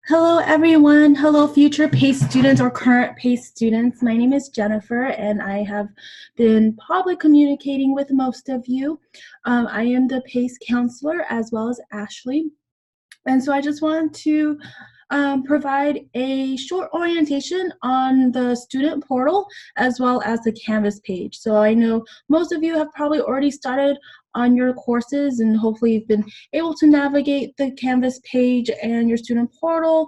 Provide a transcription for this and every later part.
Hello, everyone. Hello, future PACE students or current PACE students. My name is Jennifer, and I have been probably communicating with most of you. I am the PACE counselor as well as Ashley. And so I just wanted to provide a short orientation on the student portal as well as the Canvas page. So I know most of you have probably already started on your courses, and hopefully you've been able to navigate the Canvas page and your student portal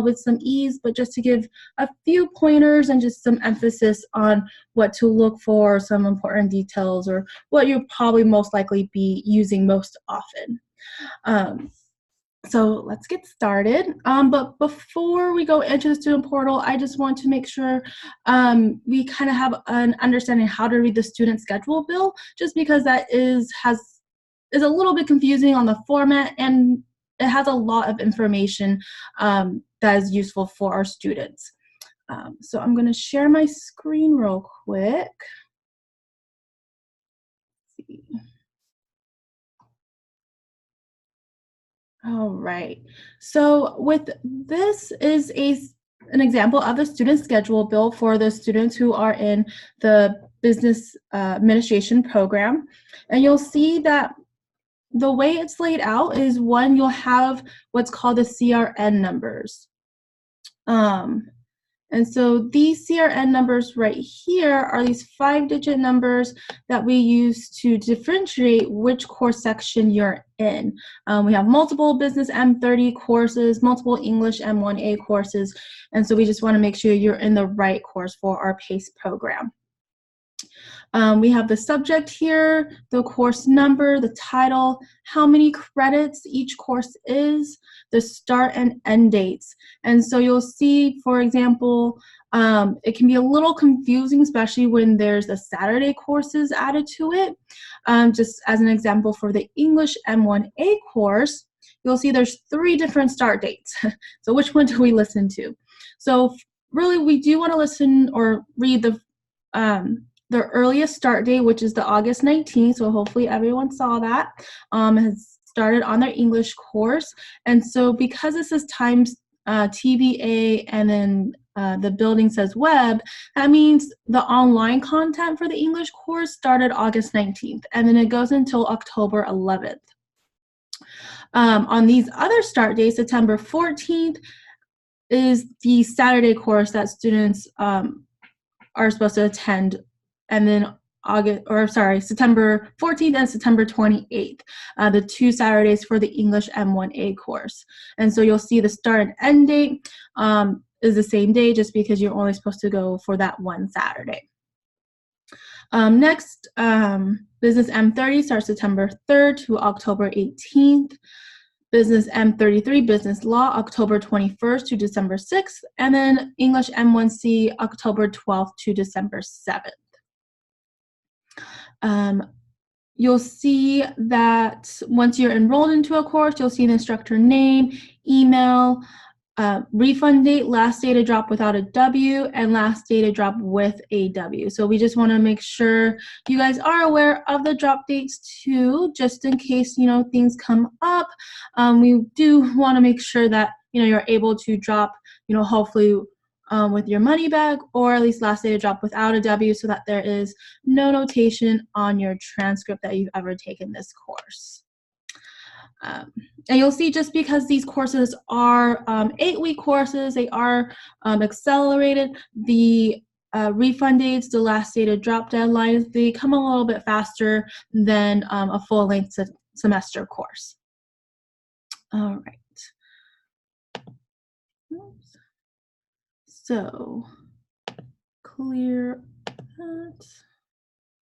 with some ease, but just to give a few pointers and just some emphasis on what to look for, some important details, or what you'll probably most likely be using most often. So let's get started. But before we go into the student portal, I just want to make sure we kind of have an understanding how to read the student schedule bill, just because that is a little bit confusing on the format, and it has a lot of information that is useful for our students. So I'm going to share my screen real quick. Let's see. All right, so with this is an example of the student schedule bill for the students who are in the business administration program. And you'll see that the way it's laid out is one, you'll have what's called the CRN numbers. And so these CRN numbers right here are these 5-digit numbers that we use to differentiate which course section you're in. We have multiple business M30 courses, multiple English M1A courses, and so we just want to make sure you're in the right course for our PACE program. We have the subject here, the course number, the title, how many credits each course is, the start and end dates. And so you'll see, for example, it can be a little confusing, especially when there's a Saturday courses added to it. Just as an example, for the English M1A course, you'll see there's 3 different start dates. So which one do we listen to? So really, we do want to listen or read the earliest start date, which is the August 19th, so hopefully everyone saw that, has started on their English course. And so because this is times TBA and then the building says web, that means the online content for the English course started August 19th, and then it goes until October 11th. On these other start dates, September 14th is the Saturday course that students are supposed to attend, and then September 14th and September 28th, the 2 Saturdays for the English M1A course. And so you'll see the start and end date is the same day, just because you're only supposed to go for that one Saturday. Next, Business M30 starts September 3rd to October 18th. Business M33, Business Law, October 21st to December 6th, and then English M1C, October 12th to December 7th. You'll see that once you're enrolled into a course, you'll see the instructor name, email, refund date, last day to drop without a W, and last day to drop with a W. So we just want to make sure you guys are aware of the drop dates too, just in case, things come up. We do want to make sure that, you're able to drop, hopefully with your money back, or at least last day to drop without a W, so that there is no notation on your transcript that you've ever taken this course. And you'll see, just because these courses are 8-week courses, they are accelerated, the refund dates, the last day to drop deadlines, they come a little bit faster than a full-length semester course. All right. Oops. So clear that.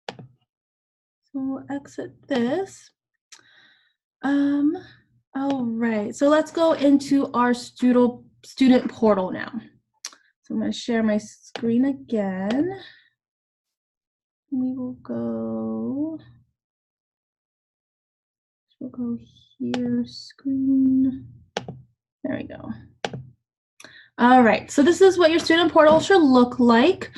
So we'll exit this. All right, so let's go into our student portal now. So I'm going to share my screen again. We'll go here, screen. There we go. All right, so this is what your student portal should look like.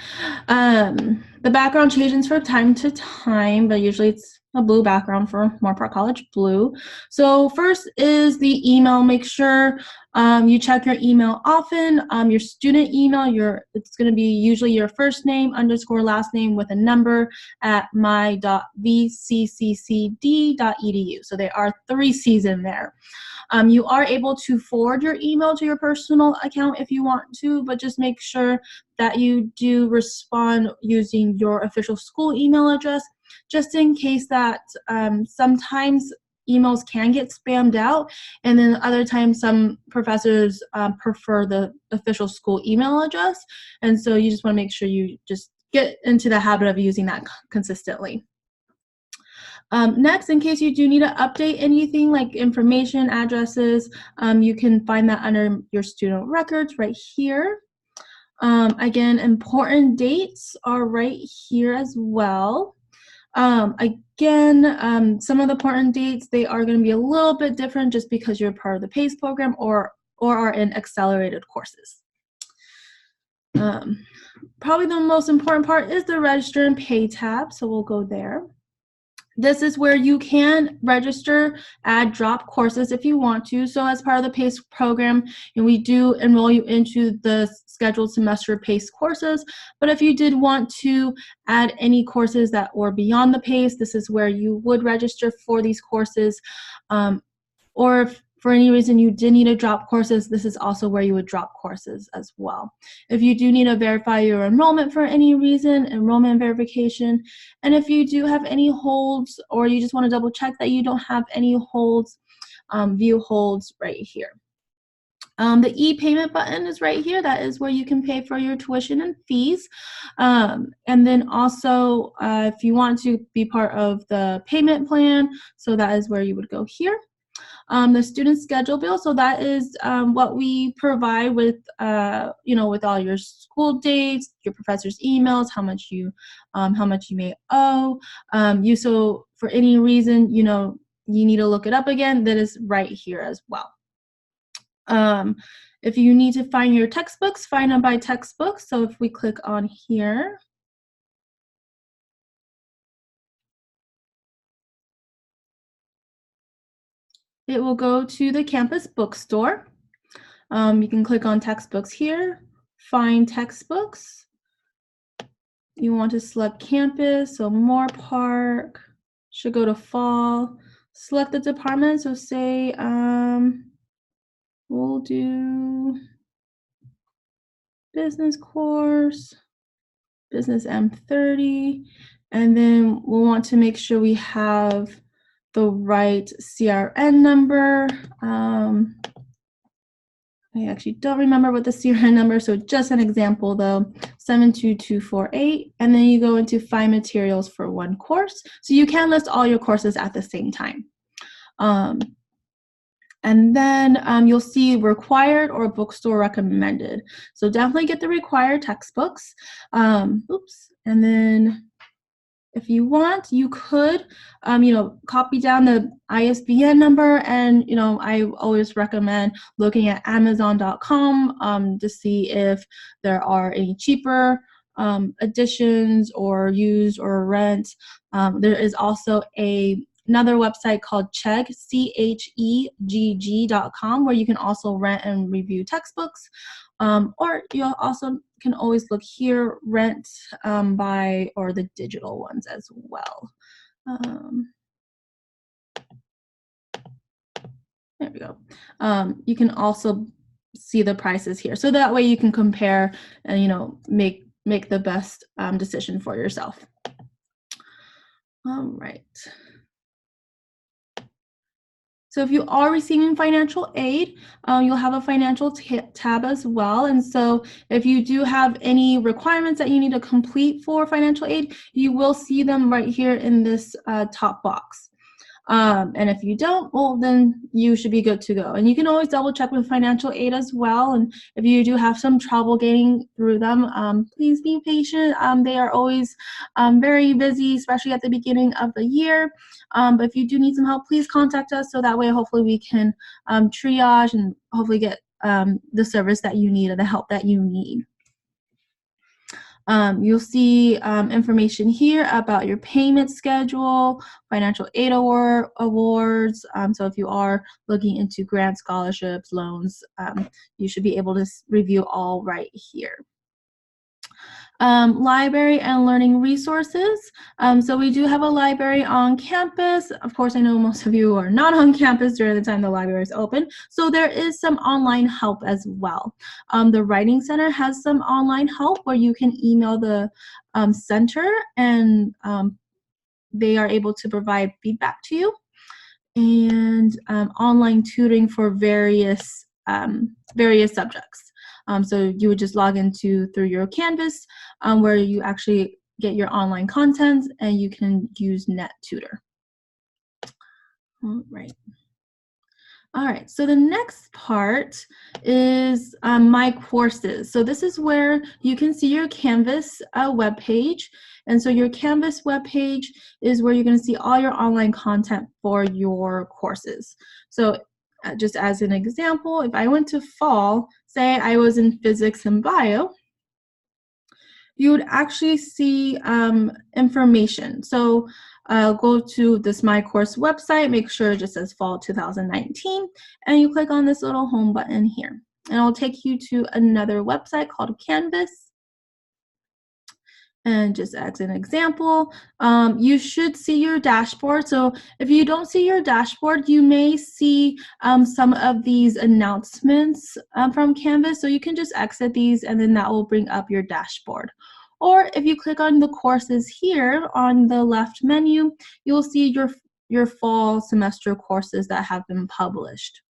The background changes from time to time, but usually it's a blue background for Moorpark College blue. So first is the email. Make sure you check your email often. Your student email, it's going to be usually your first name _ last name with a number at my.vcccd.edu. So there are 3 C's in there. You are able to forward your email to your personal account if you want to, but just make sure that you do respond using your official school email address, just in case that sometimes emails can get spammed out, and then other times some professors prefer the official school email address, and so you just want to make sure you just get into the habit of using that consistently. Next, in case you do need to update anything like information, addresses, you can find that under your student records right here. Again, important dates are right here as well. Again, some of the important dates, they are going to be a little bit different just because you're part of the PACE program or are in accelerated courses. Probably the most important part is the register and pay tab, so we'll go there. This is where you can register, add, drop courses if you want to. So as part of the PACE program, and we do enroll you into the scheduled semester PACE courses. But if you did want to add any courses that were beyond the PACE, this is where you would register for these courses. Or if for any reason you did need to drop courses, this is also where you would drop courses as well. If you do need to verify your enrollment for any reason, enrollment verification, and if you do have any holds or you just want to double check that you don't have any holds, view holds right here. The e-payment button is right here. That is where you can pay for your tuition and fees. And then also, if you want to be part of the payment plan, so that is where you would go here. The student schedule bill, so that is what we provide with, with all your school dates, your professor's emails, how much you may owe. So for any reason, you need to look it up again, that is right here as well. If you need to find your textbooks, find them by textbook. So if we click on here, it will go to the campus bookstore. You can click on textbooks here, find textbooks. You want to select campus, so Moorpark, should go to fall. Select the department, so say we'll do business course, business M30, and then we'll want to make sure we have the right CRN number. I actually don't remember what the CRN number, so just an example though, 72248, and then you go into find materials for one course. So you can list all your courses at the same time. And then you'll see required or bookstore recommended. So definitely get the required textbooks. And then if you want, you could, copy down the ISBN number, and, I always recommend looking at Amazon.com to see if there are any cheaper editions or used or rent. There is also another website called Chegg, CHEGG.com, where you can also rent and review textbooks. Or you also can always look here, rent by, or the digital ones as well. There we go. You can also see the prices here. So that way you can compare and, make the best decision for yourself. All right. So if you are receiving financial aid, you'll have a financial tab as well. And so if you do have any requirements that you need to complete for financial aid, you will see them right here in this top box. And if you don't, well, then you should be good to go. And you can always double check with financial aid as well. And if you do have some trouble getting through them, please be patient. They are always very busy, especially at the beginning of the year. But if you do need some help, please contact us, so that way hopefully we can triage and hopefully get the service that you need or the help that you need. You'll see information here about your payment schedule, financial aid awards. So if you are looking into grants, scholarships, loans, you should be able to review all right here. Library and learning resources. So we do have a library on campus. Of course, I know most of you are not on campus during the time the library is open. So there is some online help as well. The Writing Center has some online help where you can email the center and they are able to provide feedback to you. And online tutoring for various subjects. So you would just log into through your Canvas where you actually get your online content and you can use NetTutor. All right, so the next part is My Courses. So this is where you can see your Canvas webpage. And so your Canvas webpage is where you're going to see all your online content for your courses. So just as an example, if I went to fall, say I was in physics and bio, you would actually see information. So go to this My Course website, make sure it just says fall 2019, and you click on this little home button here. And it'll take you to another website called Canvas. And just as an example, you should see your dashboard. So if you don't see your dashboard, you may see some of these announcements from Canvas. So you can just exit these and then that will bring up your dashboard. Or if you click on the courses here on the left menu, you'll see your fall semester courses that have been published.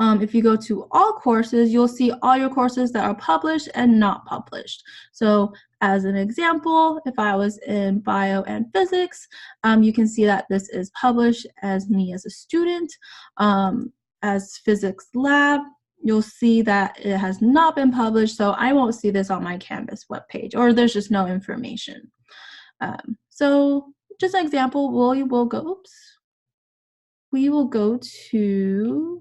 If you go to all courses, you'll see all your courses that are published and not published. So as an example, if I was in bio and physics, you can see that this is published as me as a student. As physics lab, you'll see that it has not been published, so I won't see this on my Canvas webpage, or there's just no information. So just an example, we will go to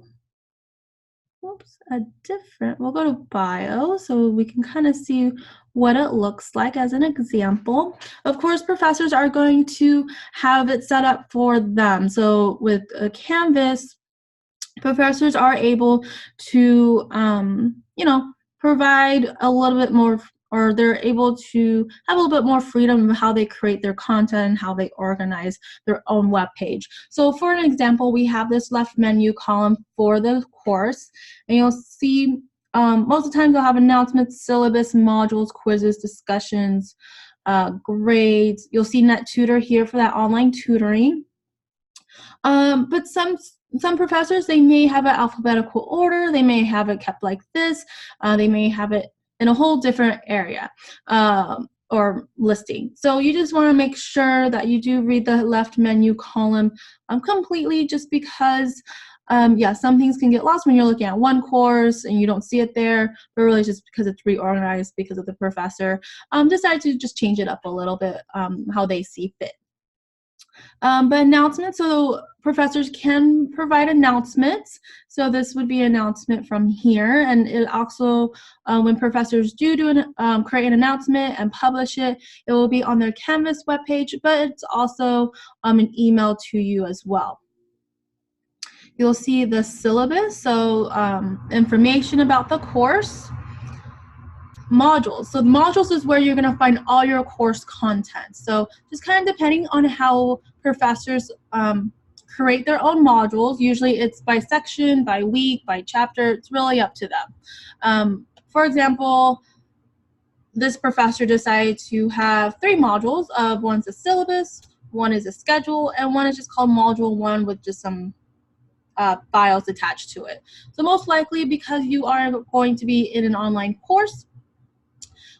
we'll go to bio so we can kind of see what it looks like as an example. Of course, professors are going to have it set up for them. So with a Canvas, professors are able to, provide a little bit more, or they're able to have a little bit more freedom of how they create their content, how they organize their own web page. So for an example, we have this left menu column for the course, and you'll see most of the time they'll have announcements, syllabus, modules, quizzes, discussions, grades. You'll see NetTutor here for that online tutoring. But some professors, they may have an alphabetical order, they may have it kept like this, they may have it in a whole different area or listing. So you just want to make sure that you do read the left menu column completely, just because some things can get lost when you're looking at one course and you don't see it there, but really just because it's reorganized because of the professor decided to just change it up a little bit how they see fit. But announcements, so professors can provide announcements. So this would be an announcement from here. And it also, when professors do create an announcement and publish it, it will be on their Canvas webpage, but it's also an email to you as well. You'll see the syllabus, so information about the course. Modules. So modules is where you're going to find all your course content. So just kind of depending on how professors create their own modules. Usually it's by section, by week, by chapter. It's really up to them. For example, this professor decided to have 3 modules. One's a syllabus, one is a schedule, and one is just called module 1 with just some files attached to it. So most likely, because you are going to be in an online course,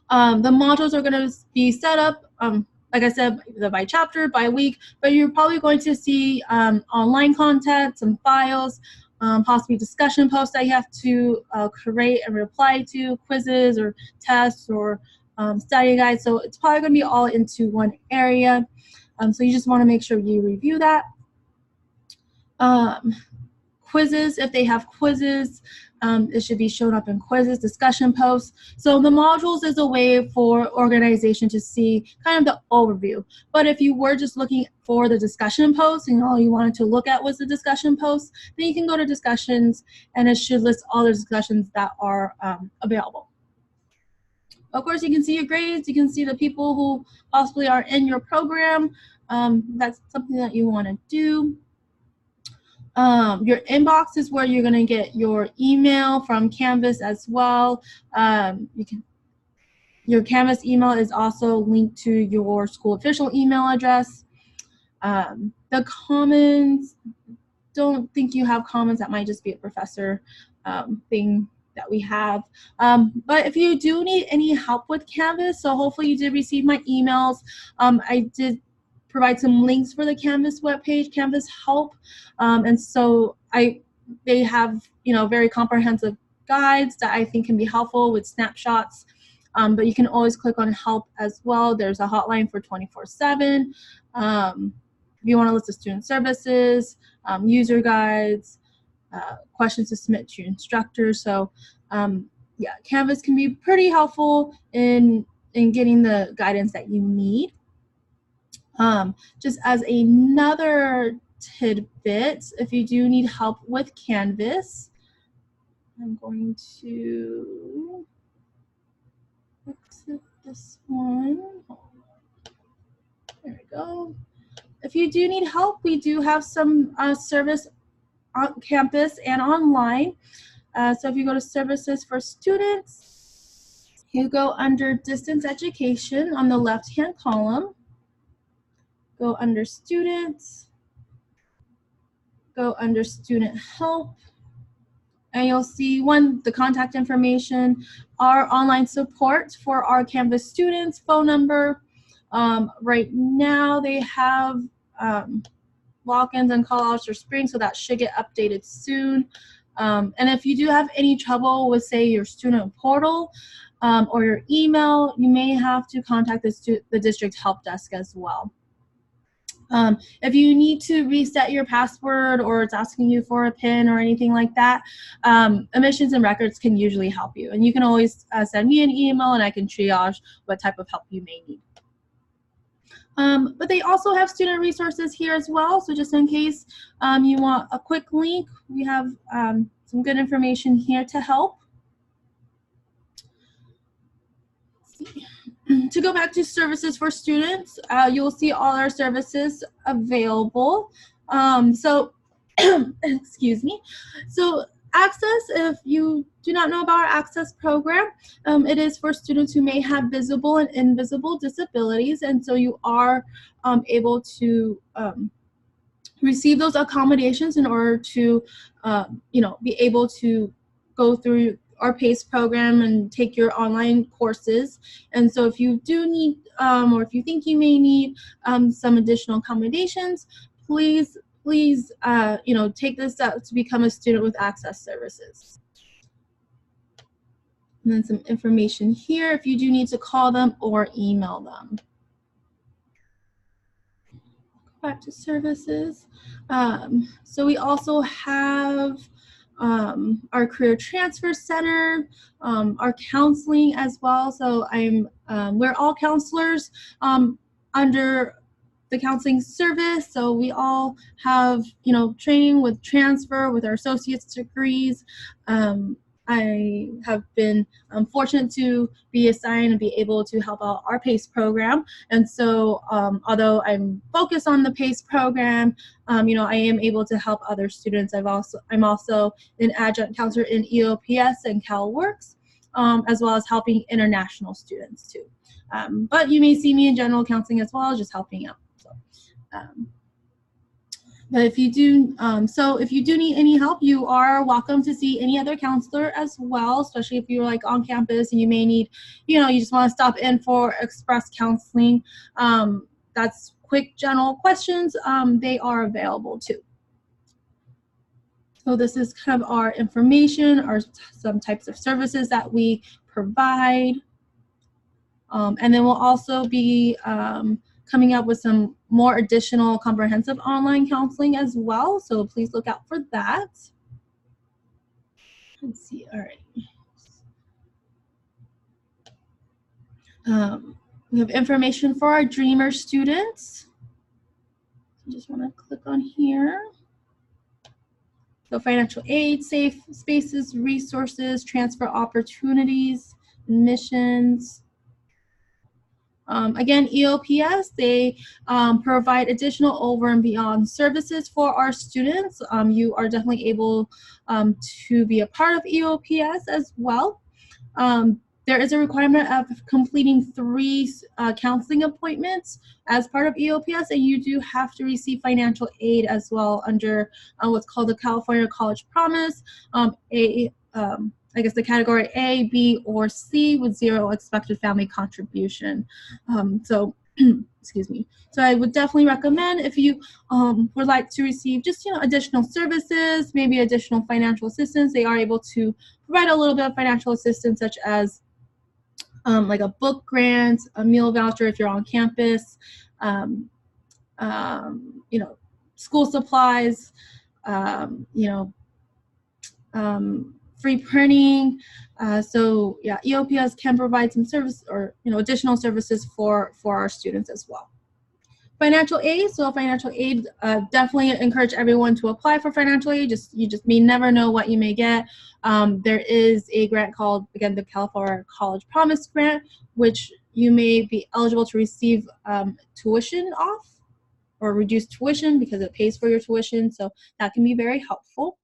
the modules are going to be set up, like I said, either by chapter, by week, but you're probably going to see online content, some files, possibly discussion posts that you have to create and reply to, quizzes or tests or study guides. So it's probably going to be all into one area. So you just want to make sure you review that. Quizzes, if they have quizzes, It should be shown up in quizzes, discussion posts. So the modules is a way for organization to see kind of the overview. But if you were just looking for the discussion posts and all you wanted to look at was the discussion posts, then you can go to discussions and it should list all the discussions that are available. Of course, you can see your grades. You can see the people who possibly are in your program. That's something that you want to do. Your inbox is where you're going to get your email from Canvas as well. Your Canvas email is also linked to your school official email address. The comments, don't think you have comments. That might just be a professor thing that we have. But if you do need any help with Canvas, so hopefully you did receive my emails. I did provide some links for the Canvas webpage, Canvas Help, and so they have very comprehensive guides that I think can be helpful with snapshots. But you can always click on Help as well. There's a hotline for 24/7. If you want to list the student services, user guides, questions to submit to your instructor. So yeah, Canvas can be pretty helpful in getting the guidance that you need. Just as another tidbit, if you do need help with Canvas, I'm going to exit this one. There we go. If you do need help, we do have some service on campus and online. So if you go to Services for Students, you go under Distance Education on the left-hand column. Go under Students, go under Student Help, and you'll see the contact information, our online support for our Canvas students, phone number. Right now they have walk-ins and call-outs for spring, so that should get updated soon. And if you do have any trouble with, say, your student portal or your email, you may have to contact the district help desk as well. If you need to reset your password or it's asking you for a PIN or anything like that, admissions and records can usually help you. And you can always send me an email and I can triage what type of help you may need. But they also have student resources here as well. So just in case you want a quick link, we have some good information here to help. Let's see. To go back to Services for Students, you'll see all our services available. Excuse me. So Access, if you do not know about our Access program, it is for students who may have visible and invisible disabilities, and so you are able to receive those accommodations in order to be able to go through our PACE program and take your online courses. And so if you do need or if you think you may need some additional accommodations, please take this step to become a student with Access services. And then some information here if you do need to call them or email them. Back to services. So we also have our Career Transfer Center, our counseling as well. So we're all counselors under the counseling service. So we all have training with transfer with our associate's degrees. I have been fortunate to be assigned and be able to help out our PACE program. And so although I'm focused on the PACE program, I am able to help other students. I'm also an adjunct counselor in EOPS and CalWorks, as well as helping international students too. But you may see me in general counseling as well, just helping out. So, but if you do, if you do need any help, you are welcome to see any other counselor as well, especially if you're like on campus and you may need, you just want to stop in for express counseling. That's quick general questions. They are available too. So this is kind of our information or some types of services that we provide. And then we'll also be coming up with some more additional comprehensive online counseling as well. So please look out for that. Let's see. All right. We have information for our Dreamer students. I just want to click on here. So financial aid, safe spaces, resources, transfer opportunities, admissions. Again, EOPS, they provide additional over and beyond services for our students. You are definitely able to be a part of EOPS as well. There is a requirement of completing 3 counseling appointments as part of EOPS, and you do have to receive financial aid as well under what's called the California College Promise, I guess the category A, B, or C with 0 expected family contribution. Excuse me. So I would definitely recommend if you would like to receive just additional services, maybe additional financial assistance, they are able to provide a little bit of financial assistance, such as like a book grant, a meal voucher if you're on campus, school supplies, free printing. So yeah, EOPS can provide some service or additional services for our students as well. Financial aid. So financial aid, definitely encourage everyone to apply for financial aid. You just may never know what you may get. There is a grant called, again, the California College Promise Grant, which you may be eligible to receive tuition off or reduced tuition because it pays for your tuition. So that can be very helpful.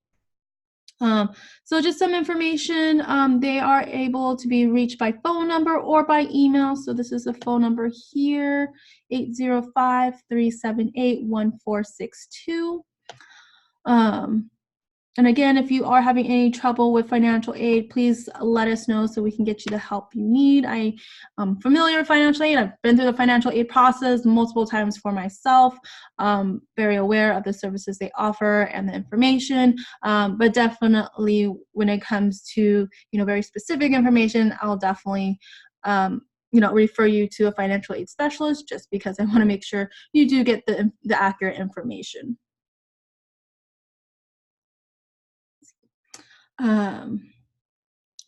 So just some information, they are able to be reached by phone number or by email. So this is the phone number here, 805-378-1462. And again, if you are having any trouble with financial aid, please let us know so we can get you the help you need. I am familiar with financial aid. I've been through the financial aid process multiple times for myself. Very aware of the services they offer and the information. But definitely when it comes to very specific information, I'll definitely refer you to a financial aid specialist, just because I want to make sure you do get the accurate information.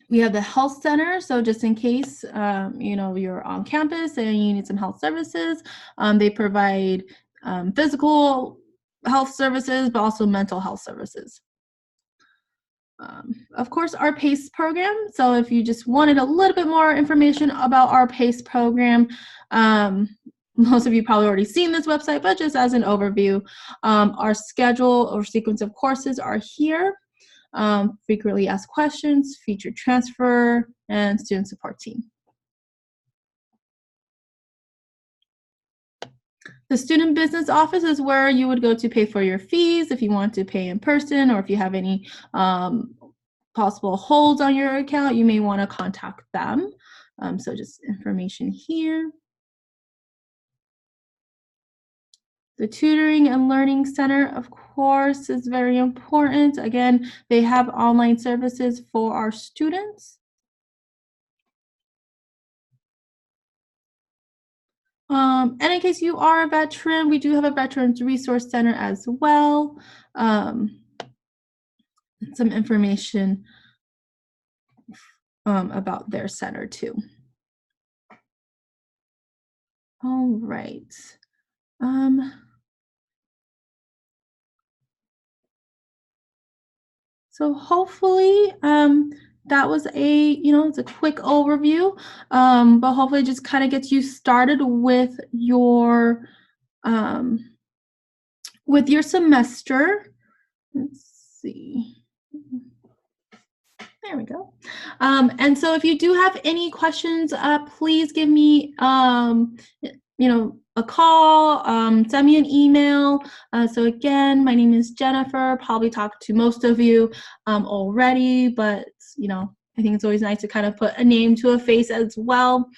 We have the health center, so just in case you're on campus and you need some health services, they provide physical health services, but also mental health services. Of course, our PACE program. So if you just wanted a little bit more information about our PACE program, most of you probably already seen this website, but just as an overview, our schedule or sequence of courses are here. Frequently asked questions, featured transfer, and student support team. The student business office is where you would go to pay for your fees if you want to pay in person, or if you have any possible holds on your account, you may want to contact them. So just information here. The tutoring and learning center, of course, is very important. Again, they have online services for our students. And in case you are a veteran, we do have a Veterans Resource Center as well. Some information about their center too. All right. So hopefully that was it's a quick overview, but hopefully it just kind of gets you started with your semester. Let's see. There we go. And so if you do have any questions, please give me a call, send me an email. So again, my name is Jennifer. Probably talked to most of you already, but I think it's always nice to kind of put a name to a face as well.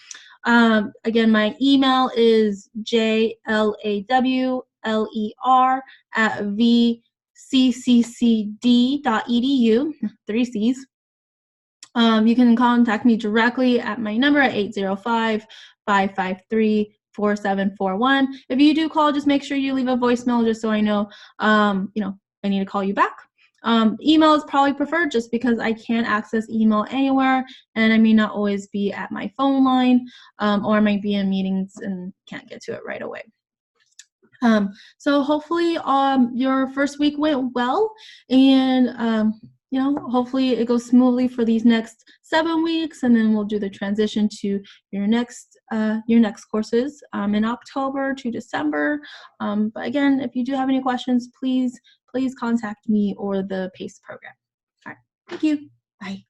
Again, my email is jlawler@vcccd.edu, 3 C's. You can contact me directly at my number at 805-553-4741. If you do call, just make sure you leave a voicemail just so I know, I need to call you back. Email is probably preferred just because I can't access email anywhere, and I may not always be at my phone line, or I might be in meetings and can't get to it right away. So hopefully your first week went well, and hopefully it goes smoothly for these next 7 weeks, and then we'll do the transition to your next courses in October to December. But again, if you do have any questions, please contact me or the PACE program. All right, thank you. Bye.